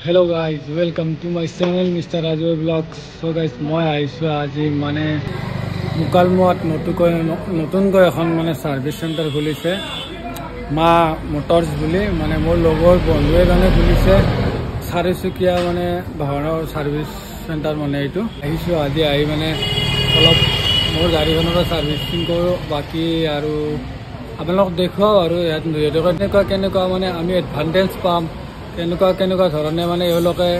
Hello guys, welcome to my channel Mr. Raju Vlogs. So guys, মই আহিছো আজি মানে মুকালমুৱাত নতুনকৈ এখন মানে সাৰ্ভিস সেন্টাৰ খুলিছে মা মোটৰস বুলি মানে মোৰ লগৰ বন্ধু এজনে খুলিছে চাৰিচকীয়া মানে বাহনৰ সাৰ্ভিস সেন্টাৰ মানে এইটো আহিছো আজি আহি মানে অলপ মোৰ গাড়ীখনৰ সাৰ্ভিসিং কৰো বাকি আৰু আপোনালোক দেখো আৰু ইয়াত কেনেকুৱা মানে আমি এডভান্টেজ পাম কেনেকুৱা ধৰণে মানে এওঁলোকে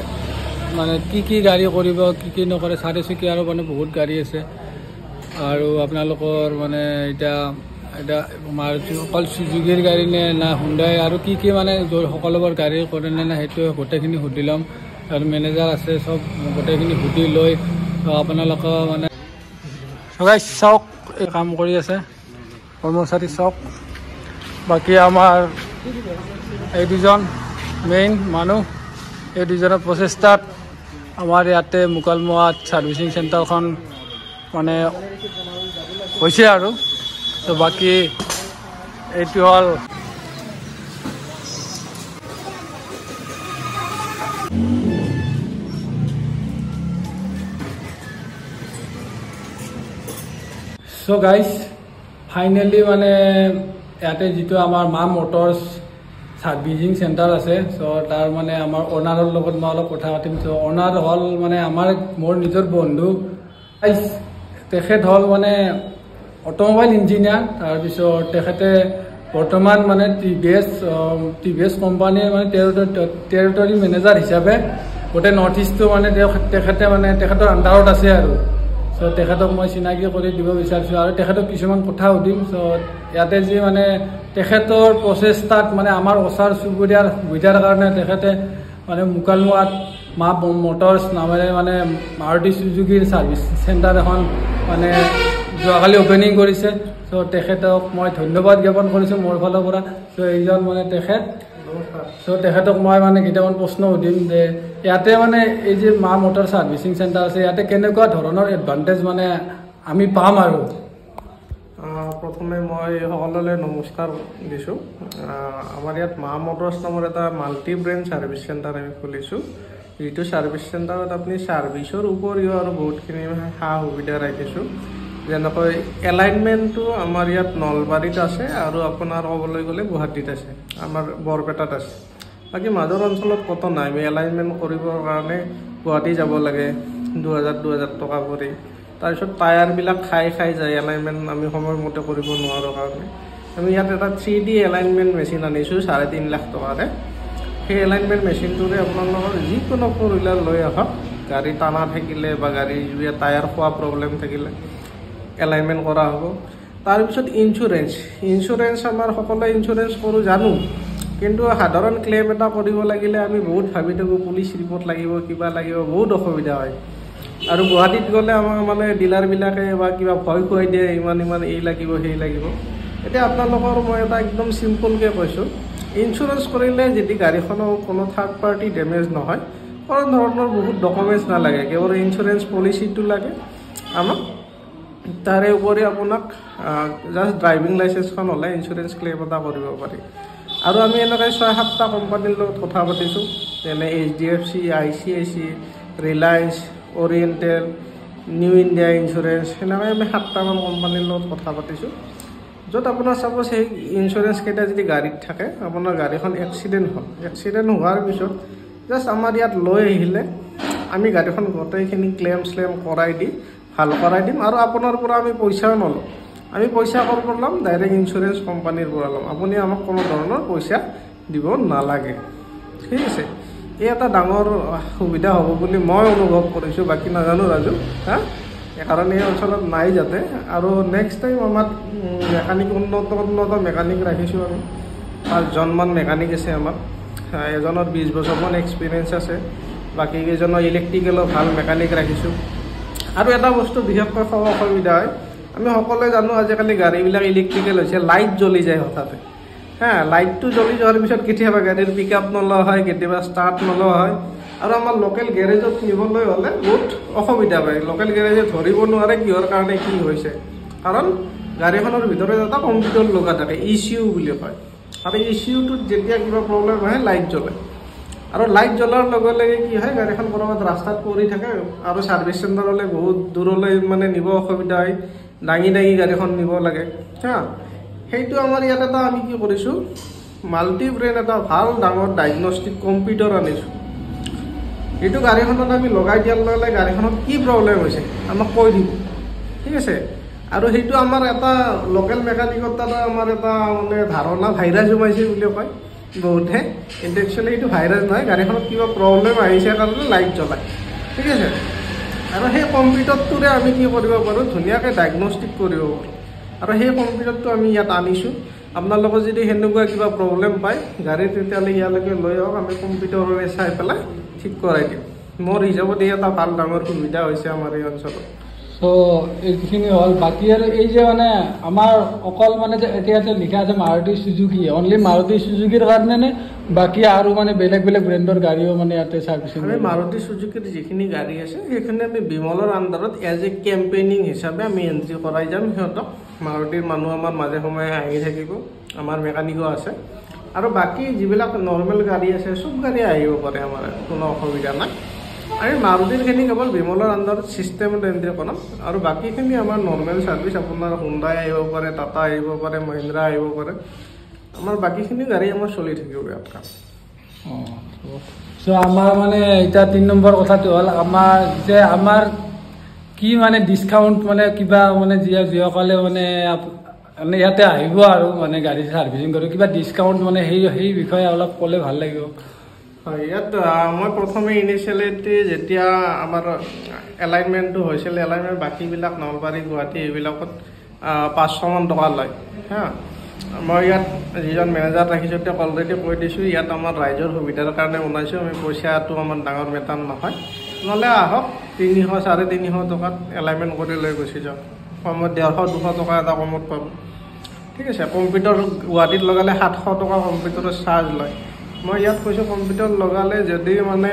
মানে কি গাড়ী কৰিব কি নকৰে চাৰিচকীয়া আৰু মানে বহুত গাড়ী আছে আৰু আপোনালোকৰ মানে এতিয়া মাৰুতি অকল সুজুকিৰ গাড়ী নে না হুণ্ডাই আৰু কি মানে সকলোবোৰ গাড়ী কৰে নে না সেইটো গোটেইখিনি সুধি ল'ম আৰু মেনেজাৰ আছে চব গোটেইখিনি সুধি লৈ আপোনালোকে মানে সবাই চাওক এই কাম কৰি আছে কৰ্মচাৰী চাওক বাকি আমাৰ এই দুজন মেইন মানুহ এই দুজনৰ প্ৰচেষ্টাত আমাৰ ইয়াতে মুকালমুৱাত সাৰ্ভিসিং চেণ্টাৰখন মানে হৈছে আৰু তো বাকি এইটো হ'ল সো গাইজ ফাইনেলি মানে ইয়াতে যিটো আমাৰ মা মোটৰছ সার্ভিসিং সেন্টার আছে সো তার মানে আমার ওনারের লগত মই অলপ কথা পাতিম সো ওনার হল মানে আমার মোর নিজের বন্ধু তেখেত হল মানে অটোমোবাইল ইঞ্জিনিয়ার তাৰপিছত তেখেতে বৰ্তমান মানে টিভিএস কোম্পানিৰ মানে টেৰিটৰি ম্যানেজাৰ হিসাবে গোটে নৰ্থ ইস্টটো মানে তেখেতে মানে তেখেতৰ আন্ডাৰত আছে আৰু সো তেখেতক মই চিনাকি কৰি দিব বিচাৰিছোঁ আৰু তেখেতক কিছুমান কথা সুধিম সো ইয়াতে যি মানে তেখেতৰ প্ৰচেষ্টাত মানে আমাৰ ওচৰ চুবুৰীয়াৰ সুবিধাৰ কাৰণে তেখেতে মানে মুকালমুৱাত মা মোটৰছ নামেৰে মানে মাৰুতি সুজুকিৰ সাৰ্ভিস চেণ্টাৰ এখন মানে যোৱাকালি অপেনিং কৰিছে সো তেখেতক মই ধন্যবাদ জ্ঞাপন কৰিছোঁ মোৰ ফালৰ পৰা সো এইজন মানে তেখেতক মই মানে কেইটামান প্ৰশ্ন সুধিম যে ইয়াতে মানে এই যে মা মোটৰ সাৰ্ভিসিং চেণ্টাৰ আছে ইয়াতে কেনেকুৱা ধৰণৰ এডভান্টেজ মানে আমি পাম আৰু প্ৰথমে মই সকলোলৈ নমস্কাৰ দিছোঁ আমাৰ ইয়াত মা মোটৰছ নামৰ এটা মাল্টি ব্ৰেণ্ড সাৰ্ভিস চেণ্টাৰ আমি খুলিছোঁ যিটো সাৰ্ভিস চেণ্টাৰত আপুনি সাৰ্ভিসৰ উপৰিও আৰু বহুতখিনি সা সুবিধা ৰাখিছোঁ যেনেকৈ এলাইনমেণ্টটো আমাৰ ইয়াত নলবাৰীত আছে আৰু আপোনাৰ ক'বলৈ গ'লে গুৱাহাটীত আছে আমাৰ বৰপেটাত আছে বাকী মাজৰ অঞ্চলত ক'তো নাই আমি এলাইনমেণ্ট কৰিবৰ কাৰণে গুৱাহাটী যাব লাগে 2000 টকা কৰি তাৰপিছত টায়াৰবিলাক খাই যায় এলাইনমেণ্ট আমি সময়মতে কৰিব নোৱাৰোঁ কাৰণে আমি ইয়াত এটা 3D এলাইনমেণ্ট মেচিন আনিছোঁ 3.5 লাখ টকাৰে সেই এলাইনমেণ্ট মেচিনটোৰে আপোনালোকৰ যিকোনো ফ'ৰ হুইলাৰ লৈ আহক গাড়ী টানা থাকিলে বা গাড়ী টায়াৰ খোৱা প্ৰব্লেম থাকিলে এলাইনমেণ্ট কৰা হ'ব তাৰপিছত ইঞ্চুৰেঞ্চ আমাৰ সকলোৱে ইঞ্চুৰেঞ্চ কৰোঁ জানো কিন্তু সাধাৰণ ক্লেইম এটা কৰিব লাগিলে আমি বহুত ভাবি থাকোঁ পুলিচ ৰিপৰ্ট লাগিব কিবা লাগিব বহুত অসুবিধা হয় আৰু গুৱাহাটীত গ'লে আমাৰ মানে ডিলাৰবিলাকে বা কিবা ভয় খুৱাই দিয়ে ইমান এই লাগিব সেই লাগিব এতিয়া আপোনালোকৰ মই এটা একদম চিম্পলকৈ কৈছোঁ ইঞ্চুৰেঞ্চ কৰিলে যদি গাড়ীখনৰ কোনো থাৰ্ড পাৰ্টি ডেমেজ নহয় কোনো ধৰণৰ বহুত ডকুমেণ্টছ নালাগে কেৱল ইঞ্চুৰেঞ্চ পলিচিটো লাগে আমাক তাৰে উপৰি আপোনাক জাষ্ট ড্ৰাইভিং লাইচেন্সখন হ'লে ইঞ্চুৰেঞ্চ ক্লেইম এটা কৰিব পাৰি আৰু আমি এনেকৈ 6-7টা কোম্পানীৰ লগত কথা পাতিছোঁ যেনে HDFC ICIC Reliance oriental new India insurance সেনেকৈ আমি 7টামান কোম্পানীৰ লগত কথা পাতিছোঁ য'ত আপোনাৰ চাপ'জ সেই ইঞ্চুৰেঞ্চকেইটা যদি গাড়ীত থাকে আপোনাৰ গাড়ীখন এক্সিডেণ্ট হোৱাৰ পিছত জাষ্ট আমাৰ ইয়াত লৈ আহিলে আমি গাড়ীখন গোটেইখিনি ক্লেইম কৰাই দি ভাল কৰাই দিম আৰু আপোনাৰ পৰা আমি পইচাও নলওঁ আমি পইচা ক'ৰ ল'ম ডাইৰেক্ট ইঞ্চুৰেঞ্চ কোম্পানীৰ পৰা ল'ম আপুনি আমাক কোনো ধৰণৰ পইচা দিব নালাগে ঠিক আছে এই এটা ডাঙৰ সুবিধা হ'ব বুলি মই অনুভৱ কৰিছোঁ বাকী নাজানো ৰাজু কাৰণ এই অঞ্চলত নাই যাতে আৰু নেক্সট টাইম আমাৰ মেকানিক উন্নত মেকানিক ৰাখিছোঁ আমি 5জনমান মেকানিক আছে আমাৰ এজনৰ 20 বছৰমান এক্সপিৰিয়েঞ্চ আছে বাকী কেইজনৰ ইলেক্ট্ৰিকেলৰ ভাল মেকানিক ৰাখিছোঁ আৰু এটা বস্তু বিশেষকৈ অসুবিধা হয় আমি সকলোৱে জানো আজিকালি গাড়ীবিলাক ইলেক্ট্ৰিকেল হৈছে লাইট জ্বলি যায় হঠাতে লাইটটো জ্বলি যোৱাৰ পিছত কেতিয়াবা গাড়ীৰ পিক আপ নলোৱা হয় কেতিয়াবা ষ্টাৰ্ট নলোৱা হয় আৰু আমাৰ লোকেল গেৰেজত নিবলৈ হ'লে বহুত অসুবিধা হয় লোকেল গেৰেজে ধৰিব নোৱাৰে কিহৰ কাৰণে কি হৈছে কাৰণ গাড়ীখনৰ ভিতৰত এটা কম্পিউটাৰ লগা থাকে ECU বুলি কয় আৰু ECUটোত যেতিয়া কিবা প্ৰব্লেম হয় লাইট জ্বলে আৰু লাইট জ্বলাৰ লগে লগে কি হয় গাড়ীখন কৰবাত ৰাস্তাত পৰি থাকে আৰু ছাৰ্ভিচ চেণ্টাৰলৈ বহুত দূৰলৈ মানে নিব অসুবিধা হয়, দাঙি দাঙি গাড়ীখন নিব লাগে হা। সেইটো আমাৰ ইয়াত এটা আমি কি কৰিছোঁ, মাল্টি ব্ৰেইন এটা ভাল ডাঙৰ ডায়েগনষ্টিক কম্পিউটাৰ আনিছোঁ। এইটো গাড়ীখনত আমি লগাই দিয়াৰ লগে লগে গাড়ীখনত কি প্ৰব্লেম হৈছে আমাক কৈ দিব, ঠিক আছে। আৰু সেইটো আমাৰ এটা লোকেল মেকানিকৰ দ্বাৰা আমাৰ এটা মানে ধাৰণা ভাইৰাছ সোমাইছে বুলি কয় বহুতে, কিন্তু একচুৱেলি সেইটো ভাইৰাছ নহয়, গাড়ীখনত কিবা প্ৰব্লেম আহিছে কাৰণে লাইট জ্বলায়, ঠিক আছে। আৰু সেই কম্পিউটাৰটোৰে আমি কি কৰিব পাৰোঁ, ধুনীয়াকৈ ডায়েগনষ্টিক কৰিব পাৰোঁ। আৰু সেই কম্পিউটাৰটো আমি ইয়াত আনিছোঁ। আপোনালোকৰ যদি সেনেকুৱা কিবা প্ৰব্লেম পায় গাড়ী, তেতিয়াহ'লে ইয়ালৈকে লৈ আহক, আমি কম্পিউটাৰৰে চাই পেলাই ঠিক কৰাই দিম। মোৰ হিচাপত এটা ভাল ডাঙৰ সুবিধা হৈছে আমাৰ এই অঞ্চলত। চ' এইখিনি হ'ল। বাকী আৰু এই যে মানে আমাৰ অকল মানে যে এতিয়া যে লিখা আছে মাৰুতি চুজুকি, অনলি মাৰুতি চুজুকিৰ কাৰণে নে বাকী আৰু মানে বেলেগ বেলেগ ব্ৰেণ্ডৰ গাড়ীও মানে ইয়াতে চাৰ্ভিচিং? আমি মাৰুতি চুজুকিৰ যিখিনি গাড়ী আছে সেইখিনি আমি বিমলৰ আণ্ডাৰত এজ এ কেম্পেইনিং হিচাপে আমি এণ্ট্ৰি কৰাই যাম সিহঁতক। মাৰুতিৰ মানুহ আমাৰ মাজে সময়ে আহি থাকিব, আমাৰ মেকানিকো আছে। আৰু বাকী যিবিলাক নৰ্মেল গাড়ী আছে চব গাড়ী আহিব পাৰে, আমাৰ কোনো অসুবিধা নাই। আমি মাৰুতিৰখিনি কেৱল বিমলৰ আণ্ডাৰত ছিষ্টেমত এণ্ট্ৰি কৰাম, আৰু বাকীখিনি আমাৰ নৰ্মেল ছাৰ্ভিচ আপোনাৰ হুণ্ডাই আহিব পাৰে, টাটা আহিব পাৰে, মহিন্দ্ৰা আহিব পাৰে, আমাৰ বাকীখিনি গাড়ী আমাৰ চলি থাকিব ইয়াত কাম। চ' আমাৰ মানে এতিয়া 3 নম্বৰ কথাটো হ'ল আমাৰ কি মানে ডিছকাউণ্ট মানে কিবা মানে যিসকলে মানে ইয়াতে আহিব আৰু মানে গাড়ী ছাৰ্ভিচিং কৰিব, কিবা ডিছকাউণ্ট মানে সেই বিষয়ে অলপ ক'লে ভাল লাগিব। হয়, ইয়াত মই প্ৰথমে ইনিচিয়েলিটি যেতিয়া আমাৰ এলাইনমেণ্টটো হৈছিল, এলাইনমেণ্ট বাকীবিলাক নলবাৰী গুৱাহাটী এইবিলাকত 500 মান টকা লয় হা। মই ইয়াত যিজন মেনেজাৰ ৰাখিছোঁ তেওঁক অলৰেডি কৈ দিছোঁ, ইয়াত আমাৰ ৰাইজৰ সুবিধাৰ কাৰণে বনাইছোঁ, আমি পইচাটো আমাৰ ডাঙৰ মেটাৰ নহয়, নহ'লে আহক 300 350 টকাত এলাইনমেণ্ট কৰি লৈ গুচি যাওক, কমত 150-200 টকা এটা কমত পাব, ঠিক আছে। কম্পিউটাৰ গুৱাহাটীত লগালে 700 টকা কম্পিউটাৰৰ চাৰ্জ লয়। মই ইয়াত কৈছোঁ কম্পিউটাৰ লগালে যদি মানে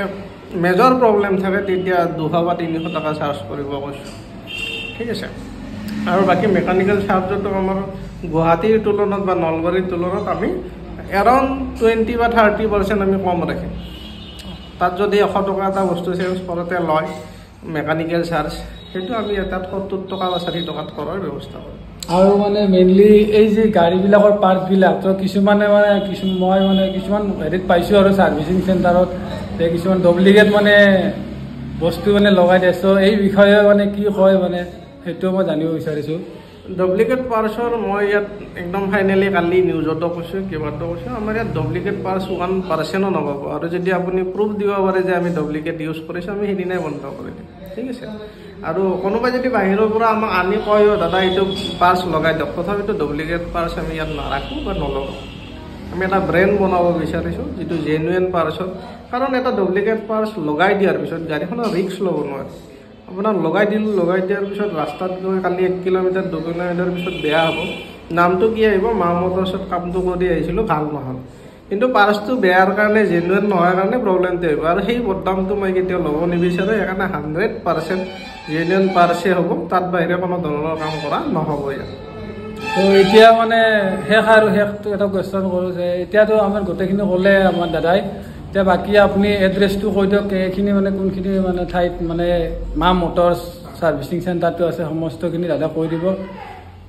মেজৰ প্ৰব্লেম থাকে তেতিয়া 200 বা 300 টকা চাৰ্জ কৰিব কৈছোঁ, ঠিক আছে। আৰু বাকী মেকানিকেল চাৰ্জতো আমাৰ গুৱাহাটীৰ তুলনাত বা নলবাৰীৰ তুলনাত আমি এৰাউণ্ড 20 বা 30% আমি কম ৰাখিম। তাত যদি 100 টকা এটা বস্তু চেঞ্জ কৰোঁতে লয় মেকানিকেল চাৰ্জ, সেইটো আমি তাত 70 টকা বা 40 টকাত কৰাৰ ব্যৱস্থা কৰিম। আৰু মানে মেইনলি এই যে গাড়ীবিলাকৰ পাৰ্টবিলাক তো কিছুমানে মানে মই মানে কিছুমান হেৰিত পাইছোঁ আৰু ছাৰ্ভিচিং চেণ্টাৰত যে কিছুমান ডুপ্লিকেট মানে বস্তু মানে লগাই দিয়ে। চ' এই বিষয়ে মানে কি কয় মানে সেইটো মই জানিব বিচাৰিছোঁ। ডুপ্লিকেট পাৰ্চৰ মই ইয়াত একদম ফাইনেলি কালি নিউজতো কৈছোঁ, কিবাতো কৈছোঁ, আমাৰ ইয়াত ডুপ্লিকেট পাৰ্চ 1% নাপাব। আৰু যদি আপুনি প্ৰুফ দিব পাৰে যে আমি ডুপ্লিকেট ইউজ কৰিছোঁ, আমি সেইদিনাই বন্ধ কৰি দিম, ঠিক আছে। আৰু কোনোবাই যদি বাহিৰৰ পৰা আমাক আনি কয় দাদা এইটো পাৰ্চ লগাই দিয়ক, তথাপিতো ডুপ্লিকেট পাৰ্চ আমি ইয়াত নাৰাখোঁ বা নলগাওঁ। আমি এটা ব্ৰেণ্ড বনাব বিচাৰিছোঁ যিটো জেনুইন পাৰ্চৰ, কাৰণ এটা ডুপ্লিকেট পাৰ্চ লগাই দিয়াৰ পিছত গাড়ীখনৰ ৰিস্ক ল'ব নোৱাৰে। আপোনাৰ লগাই দিয়াৰ পিছত ৰাস্তাত গৈ কালি 1 কিলোমিটাৰ 2 কিলোমিটাৰ পিছত বেয়া হ'ব, নামটো কি আহিব, মাহমুদৰ ওচৰত কামটো কৰি আহিছিলোঁ ভাল নহ'ল, কিন্তু পাৰ্চটো বেয়াৰ কাৰণে জেনুইন নোহোৱাৰ কাৰণে প্ৰব্লেমটো আহিব। আৰু সেই বদনামটো মই কেতিয়াও ল'ব নিবিচাৰোঁ, সেইকাৰণে 100% জেনুইন পাৰ্চেই হ'ব, তাত বাহিৰে কোনো ধৰণৰ কাম কৰা নহ'ব ইয়াত। তো এতিয়া মানে শেষটো এটা কুৱেশ্যন কৰোঁ যে এতিয়াতো আমাৰ গোটেইখিনি ক'লে আমাৰ দাদাই, এতিয়া বাকী আপুনি এড্ৰেছটো কৈ দিয়ক, এইখিনি মানে কোনখিনি মানে ঠাইত মানে মা মটৰ্ছ ছাৰ্ভিচিং চেণ্টাৰটো আছে, সমস্তখিনি দাদা কৈ দিব।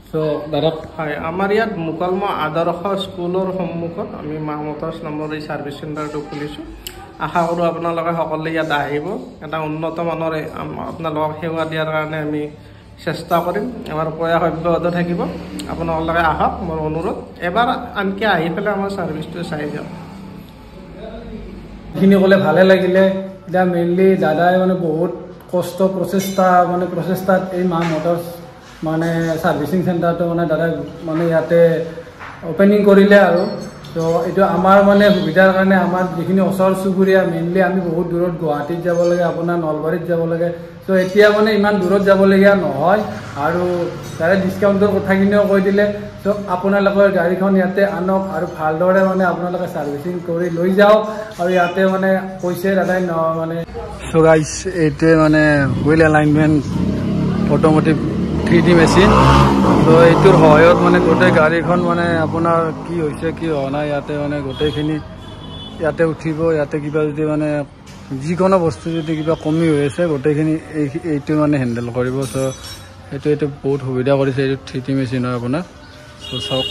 চ' দাদা হয়, আমাৰ ইয়াত মুকালমুৱা আদৰ্শ স্কুলৰ সন্মুখত আমি মা মটৰ্ছ নামৰ এই ছাৰ্ভিচ চেণ্টাৰটো খুলিছোঁ। আশা কৰোঁ আপোনালোকে সকলোৱে ইয়াত আহিব, এটা উন্নত মানৰ আপোনালোকক সেৱা দিয়াৰ কাৰণে আমি চেষ্টা কৰিম, আমাৰ প্ৰয়াস অব্যাহত থাকিব। আপোনালোকে আহক, মোৰ অনুৰোধ, এবাৰ আনকি আহি পেলাই আমাৰ ছাৰ্ভিচটো চাই যাওক। এইখিনি ক'লে ভালে লাগিলে। এতিয়া মেইনলি দাদাই মানে বহুত প্ৰচেষ্টাত এই মা মটৰ্ছ মানে ছাৰ্ভিচিং চেণ্টাৰটো মানে দাদাই মানে ইয়াতে অপেনিং কৰিলে। আৰু তো এইটো আমাৰ মানে সুবিধাৰ কাৰণে আমাৰ যিখিনি ওচৰ চুবুৰীয়া, মেইনলি আমি বহুত দূৰত গুৱাহাটীত যাব লাগে, আপোনাৰ নলবাৰীত যাব লাগে, চ' এতিয়া মানে ইমান দূৰত যাবলগীয়া নহয়। আৰু তাৰে ডিছকাউণ্টৰ কথাখিনিও কৈ দিলে। চ' আপোনালোকৰ গাড়ীখন ইয়াতে আনক আৰু ভালদৰে মানে আপোনালোকে ছাৰ্ভিচিং কৰি লৈ যাওক। আৰু ইয়াতে মানে কৈছে দাদাই মানে চ' গাইছ, এইটোৱে মানে wheel alignment automatic 3D machine. তো এইটোৰ সহায়ত মানে গোটেই গাড়ীখন মানে আপোনাৰ কি হৈছে কি হোৱা নাই ইয়াতে মানে গোটেইখিনি ইয়াতে উঠিব ইয়াতে কিবা যদি মানে যিকোনো বস্তু যদি কিবা কমি হৈ আছে গোটেইখিনি এইটো মানে হেণ্ডেল কৰিব চ' এইটো বহুত সুবিধা কৰিছে এইটো 3D মেচিন হয় আপোনাৰ চ' চাওক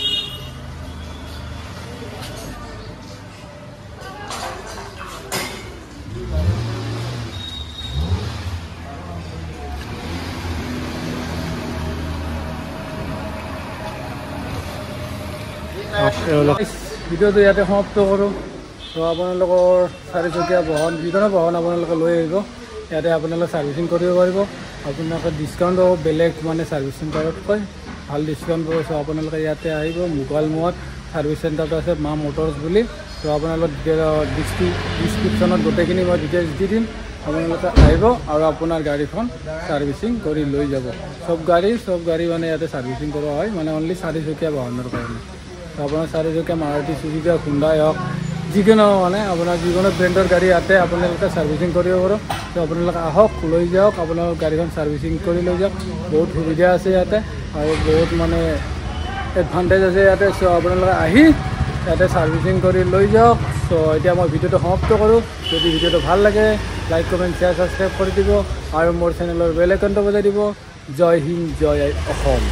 ভিডিঅ'টো ইয়াতে সমাপ্ত কৰোঁ তো আপোনালোকৰ 4চকীয়া বাহন যিকোনো বাহন আপোনালোকে লৈ আহিব ইয়াতে আপোনালোকে ছাৰ্ভিচিং কৰিব পাৰিব আপোনালোকে ডিছকাউণ্ট পাব বেলেগ মানে ছাৰ্ভিচ চেণ্টাৰতকৈ ভাল ডিছকাউণ্ট পাব চ' আপোনালোকে ইয়াতে আহিব মুকালমুৱাত ছাৰ্ভিচ চেণ্টাৰটো আছে মা মটৰ্ছ বুলি তো আপোনালোক ডিছক্ৰিপশ্যনত গোটেইখিনি মই ডিটেইলছ দি দিম আপোনালোকে আহিব আৰু আপোনাৰ গাড়ীখন ছাৰ্ভিচিং কৰি লৈ যাব চব গাড়ী মানে ইয়াতে ছাৰ্ভিচিং কৰা হয় মানে অনলি 4চকীয়া বাহনৰ কাৰণে তো আপোনাৰ 4চকীয়া মাৰুতি চুজুকি হুণ্ডাই হওক যিকোনো মানে আপোনাৰ যিকোনো ব্ৰেণ্ডৰ গাড়ী ইয়াতে আপোনালোকে ছাৰ্ভিচিং কৰিব পাৰোঁ তো আপোনালোকে আহক লৈ যাওক আপোনালোকৰ গাড়ীখন ছাৰ্ভিচিং কৰি লৈ যাওক বহুত সুবিধা আছে ইয়াতে আৰু বহুত মানে এডভান্টেজ আছে ইয়াতে চ' আপোনালোকে আহি ইয়াতে ছাৰ্ভিচিং কৰি লৈ যাওক চ' এতিয়া মই ভিডিঅ'টো সমাপ্ত কৰোঁ যদি ভিডিঅ'টো ভাল লাগে লাইক কমেণ্ট শ্বেয়াৰ ছাবস্ক্ৰাইব কৰি দিব আৰু মোৰ চেনেলৰ বেল আইকনটো বজাই দিব জয় হিন্দ জয় অসম